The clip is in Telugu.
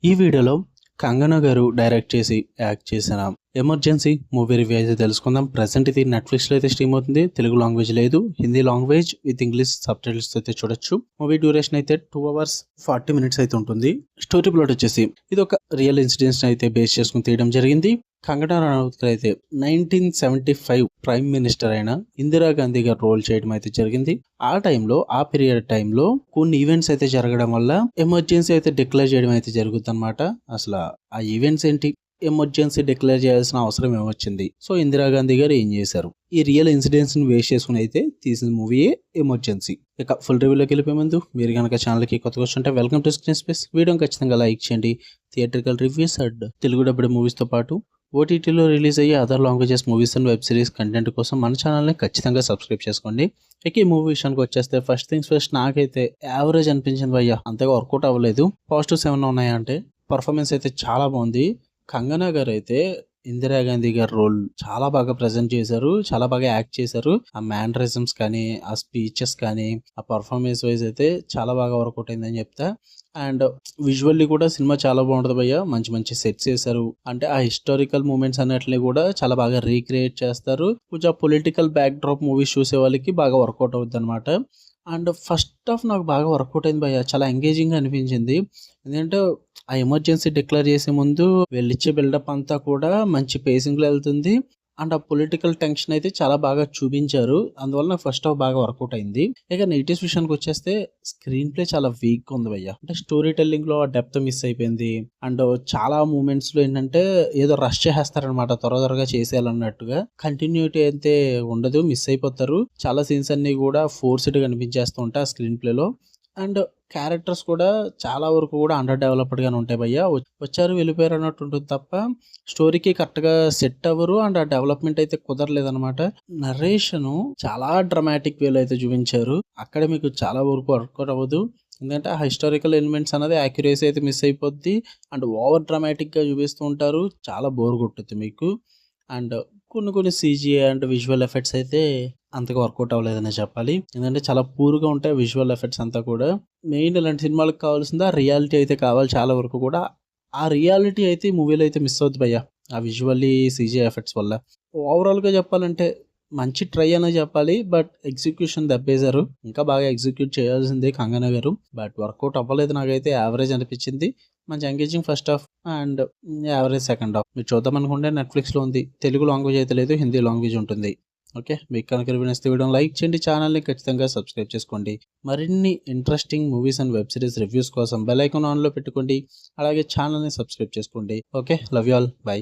ఈ వీడియోలో కంగనా గారు డైరెక్ట్ చేసి యాక్ట్ చేసిన ఎమర్జెన్సీ మూవీ రివ్యూ అయితే తెలుసుకుందాం. ప్రెసెంట్ ఇది నెట్ఫ్లిక్స్ లో అయితే స్ట్రీమ్ అవుతుంది. తెలుగు లాంగ్వేజ్ లేదు, Hindi language with English sub titles అయితే చూడొచ్చు. మూవీ డ్యూరేషన్ అయితే 2 hours 40 minutes అయితే ఉంటుంది. స్టోరీ ప్లాట్ వచ్చేసి ఇది ఒక రియల్ ఇన్సిడెంట్స్ అయితే బేస్ చేసుకుని తీయడం జరిగింది. కంగనా రనౌత్ అయితే 1975 ప్రైమ్ మినిస్టర్ అయిన ఇందిరాగాంధీ గారు రోల్ చేయడం అయితే జరిగింది. ఆ టైంలో ఆ పీరియడ్ టైంలో కొన్ని ఈవెంట్స్ అయితే జరగడం వల్ల ఎమర్జెన్సీ అయితే డిక్లేర్ చేయడం అయితే జరుగుతుంది అనమాట. అసలు ఆ ఈవెంట్స్ ఏంటి, ఎమర్జెన్సీ డిక్లేర్ చేయాల్సిన అవసరం ఏమొచ్చింది, సో ఇందిరాగాంధీ గారు ఏం చేశారు, ఈ రియల్ ఇన్సిడెంట్స్ ని వేస్ట్ చేసుకుని అయితే తీసిన మూవీయే ఎమర్జెన్సీ. ఇక ఫుల్ రివ్యూలోకి వెళ్ళిపోయే ముందు మీరు కనుక ఛానల్కి కొత్తగా వస్తుంటే వెల్కమ్ టు స్క్రీన్ స్పేస్. వీడియోని ఖచ్చితంగా లైక్ చేయండి. Theatrical reviews and Telugu dubbed మూవీస్తో పాటు ఓటీటీలో రిలీజ్ అయ్యే other languages movies and web series content కోసం మన ఛానల్ని ఖచ్చితంగా సబ్స్క్రైబ్ చేసుకోండి. ఇక ఈ మూవీ విషయానికి వచ్చేస్తే ఫస్ట్ థింగ్స్ ఫస్ట్, నాకైతే యావరేజ్ అనిపించింది భయ్యా, అంతగా వర్కౌట్ అవ్వలేదు. పాజిటివ్స్ ఏమన్నా ఉన్నాయా అంటే పర్ఫార్మెన్స్ అయితే చాలా బాగుంది. కంగనా గారు అయితే ఇందిరాగాంధీ గారి రోల్ చాలా బాగా ప్రజెంట్ చేశారు, చాలా బాగా యాక్ట్ చేశారు. ఆ మ్యానరిజమ్స్ కానీ, ఆ స్పీచెస్ కానీ, ఆ పర్ఫార్మెన్స్ వైజ్ అయితే చాలా బాగా వర్కౌట్ అయిందని చెప్తా. అండ్ విజువల్లీ కూడా సినిమా చాలా బాగుంటుంది భయ్య. మంచి మంచి సెట్స్ చేశారు. అంటే ఆ హిస్టారికల్ మూమెంట్స్ అన్నిటిని కూడా చాలా బాగా రీక్రియేట్ చేస్తారు. కొంచెం పొలిటికల్ బ్యాక్ డ్రాప్ మూవీస్ చూసే వాళ్ళకి బాగా వర్కౌట్ అవుతుంది అనమాట. అండ్ ఫస్ట్ హాఫ్ నాకు బాగా వర్కౌట్ అయింది భయ్య, చాలా ఎంగేజింగ్ అనిపించింది. ఎందుకంటే ఆ ఎమర్జెన్సీ డిక్లేర్ చేసే ముందు వెళ్ళిచ్చే బిల్డప్ అంతా కూడా మంచి పేసింగ్లో వెళ్తుంది. అండ్ ఆ పొలిటికల్ టెన్షన్ అయితే చాలా బాగా చూపించారు. అందువల్ల నాకు ఫస్ట్ హాఫ్ బాగా వర్కౌట్ అయింది. ఇక నెగిటివ్స్ విషయానికి వచ్చేస్తే స్క్రీన్ ప్లే చాలా వీక్ ఉంది భయ్య. అంటే స్టోరీ టెల్లింగ్ లో ఆ డెప్త్ మిస్ అయిపోయింది. అండ్ చాలా మూమెంట్స్ లో ఏంటంటే ఏదో రష్ చేసేస్తారనమాట, త్వరగా చేసేయాలన్నట్టుగా. కంటిన్యూటీ అయితే ఉండదు, మిస్ అయిపోతారు. చాలా సీన్స్ అన్ని కూడా ఫోర్స్డ్ గా కనిపించేస్తూ ఉంటాయి ఆ స్క్రీన్ ప్లే లో. అండ్ క్యారెక్టర్స్ కూడా చాలా వరకు కూడా అండర్ డెవలప్డ్ గానే ఉంటాయి భయ్య. వచ్చారు వెళ్ళిపోయారు అన్నట్టు ఉంటుంది తప్ప స్టోరీకి కరెక్ట్ గా సెట్ అవ్వరు. అండ్ ఆ డెవలప్మెంట్ అయితే కుదరలేదన్నమాట. నరేషన్ చాలా డ్రమాటిక్ వేలో అయితే చూపించారు. అక్కడ మీకు చాలా వరకు వర్కౌట్ అవ్వదు. ఎందుకంటే ఆ హిస్టారికల్ ఎలిమెంట్స్ అనేది యాక్యురసీ అయితే మిస్ అయిపోద్ది. అండ్ ఓవర్ డ్రమాటిక్ గా చూపిస్తూ ఉంటారు, చాలా బోర్ కొట్టుద్ది మీకు. అండ్ కొన్ని సీజీఐ అండ్ విజువల్ ఎఫెక్ట్స్ అయితే అంతగా వర్కౌట్ అవ్వలేదనే చెప్పాలి. ఎందుకంటే చాలా పూర్గా ఉంటాయి విజువల్ ఎఫెక్ట్స్ అంతా కూడా. మెయిన్ ఇలాంటి సినిమాలకు కావాల్సింది ఆ రియాలిటీ అయితే కావాలి చాలా వరకు కూడా. ఆ రియాలిటీ అయితే ఈ మూవీలో అయితే మిస్ అవుతుంది భయ్య, ఆ విజువల్లీ సీజీఐ ఎఫెక్ట్స్ వల్ల. ఓవరాల్గా చెప్పాలంటే మంచి ట్రై అనే చెప్పాలి, బట్ ఎగ్జిక్యూషన్ దెబ్బేశారు. ఇంకా బాగా ఎగ్జిక్యూట్ చేయాల్సిందే కంగనా గారు, బట్ వర్కౌట్ అవ్వలేదు. నాకైతే యావరేజ్ అనిపించింది. మంచి engaging first half and average second half. మీరు చూద్దాం అనుకుంటే నెట్ఫ్లిక్స్లో ఉంది. తెలుగు లాంగ్వేజ్ అయితే లేదు, హిందీ లాంగ్వేజ్ ఉంటుంది. ఓకే, మీకు కనుక నచ్చితే వీడియోని లైక్ చేయండి, ఛానల్ని ఖచ్చితంగా సబ్స్క్రైబ్ చేసుకోండి. మరిన్ని interesting movies and web series reviews కోసం బెల్ ఐకాన్ ఆన్లో పెట్టుకోండి. అలాగే ఛానల్ని సబ్స్క్రైబ్ చేసుకోండి. Okay, love you all, by.